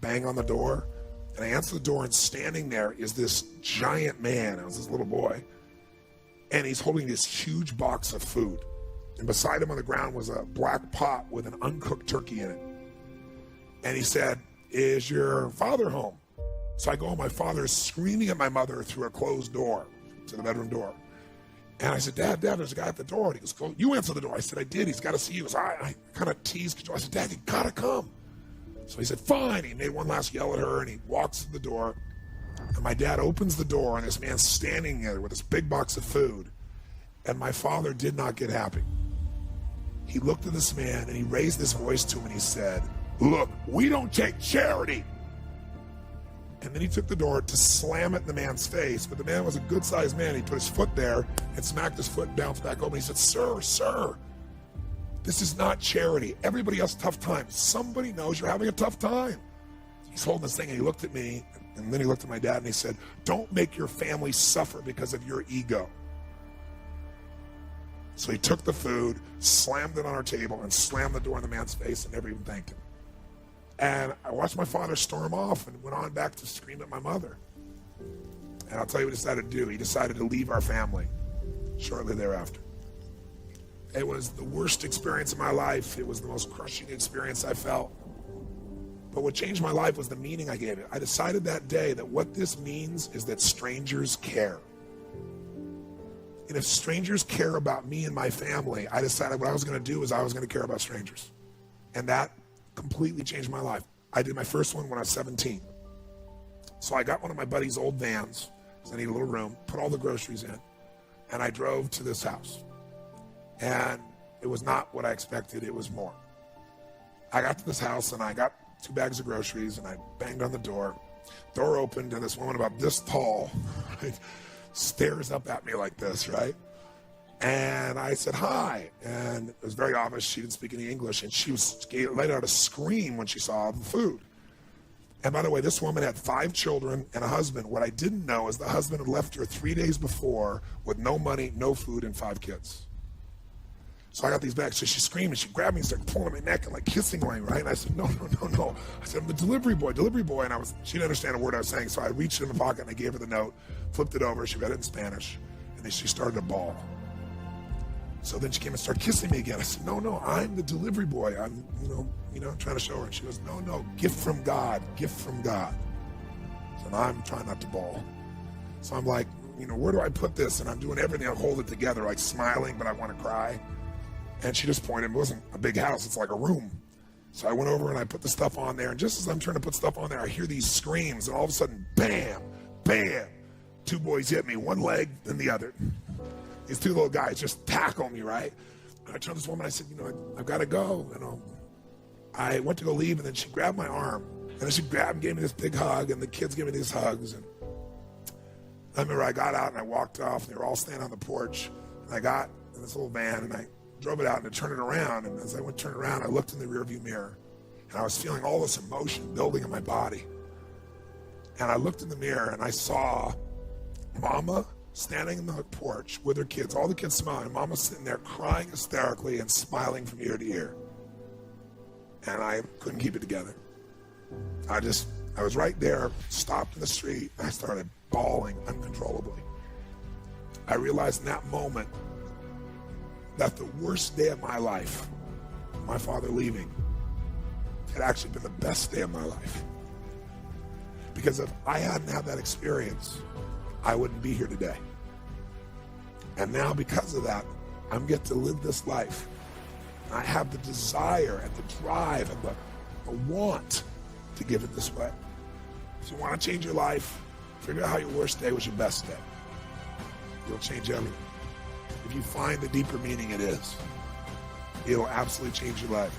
bang on the door, and I answer the door, and standing there is this giant man. It was this little boy, and he's holding this huge box of food. And beside him on the ground was a black pot with an uncooked turkey in it. And he said, "Is your father home?" So I go, my father is screaming at my mother through a closed door to the bedroom door. And I said, Dad, there's a guy at the door. And he goes, "You answer the door." I said, "I did. He's got to see you." So I kind of teased. I said, "Dad, you got to come." So he said, "Fine." He made one last yell at her, and he walks to the door. And my dad opens the door, and this man's standing there with this big box of food. And my father did not get happy. He looked at this man, and he raised his voice to him, and he said, "Look, we don't take charity." And then he took the door to slam it in the man's face. But the man was a good-sized man. He put his foot there and smacked his foot and bounced back open. He said, Sir, this is not charity. Everybody has a tough time. Somebody knows you're having a tough time." He's holding this thing, and he looked at me, and then he looked at my dad, and he said, "Don't make your family suffer because of your ego." So he took the food, slammed it on our table, and slammed the door in the man's face, and never even thanked him. And I watched my father storm off and went on back to scream at my mother. And I'll tell you what he decided to do. He decided to leave our family shortly thereafter. It was the worst experience of my life. It was the most crushing experience I felt. But what changed my life was the meaning I gave it. I decided that day that what this means is that strangers care. And if strangers care about me and my family, I decided what I was going to do is I was going to care about strangers. And that completely changed my life. I did my first one when I was 17. So I got one of my buddy's old vans, because I need a little room, put all the groceries in, and I drove to this house. And it was not what I expected, it was more. I got to this house, and I got 2 bags of groceries, and I banged on the door. Door opened, and this woman about this tall, right, stares up at me like this, right? And I said, "Hi." And it was very obvious she didn't speak any English, and she let out a scream when she saw the food. And by the way, this woman had 5 children and a husband. What I didn't know is the husband had left her 3 days before with no money, no food, and 5 kids. So I got these bags. So she screamed, and she grabbed me and started pulling my neck and like kissing me, right? And I said, no. I said, "I'm the delivery boy. And she didn't understand a word I was saying. So I reached in the pocket and I gave her the note, flipped it over. She read it in Spanish, and then she started to bawl. So then she came and started kissing me again. I said, no, I'm the delivery boy. I'm, trying to show her. And she goes, no, gift from God. So I'm trying not to bawl. So I'm like, where do I put this? And I'm doing everything. I hold it together, like smiling, but I want to cry. And she just pointed. It wasn't a big house. It's like a room. So I went over and I put the stuff on there. And just as I'm trying to put stuff on there, I hear these screams. And all of a sudden, bam, bam. 2 boys hit me, one leg, then the other. These 2 little guys just tackle me, right? And I turned to this woman, I said, I've got to go. I went to go leave, and then she grabbed my arm. And then she grabbed and gave me this big hug, and the kids gave me these hugs. And I remember I got out and I walked off, and they were all standing on the porch. And I got in this little van, and I drove it out and I turned it around. And as I went to turn it around, I looked in the rearview mirror, and I was feeling all this emotion building in my body. And I looked in the mirror, and I saw Mama standing in the porch with her kids, all the kids smiling. Mama's sitting there crying hysterically and smiling from ear to ear. And I couldn't keep it together. I was right there, stopped in the street, and I started bawling uncontrollably. I realized in that moment that the worst day of my life, my father leaving, had actually been the best day of my life. Because if I hadn't had that experience, I wouldn't be here today. And now because of that, I'm get to live this life. And I have the desire and the drive and the want to give it this way. If you want to change your life, figure out how your worst day was your best day. It'll change everything. If you find the deeper meaning it is, it'll absolutely change your life.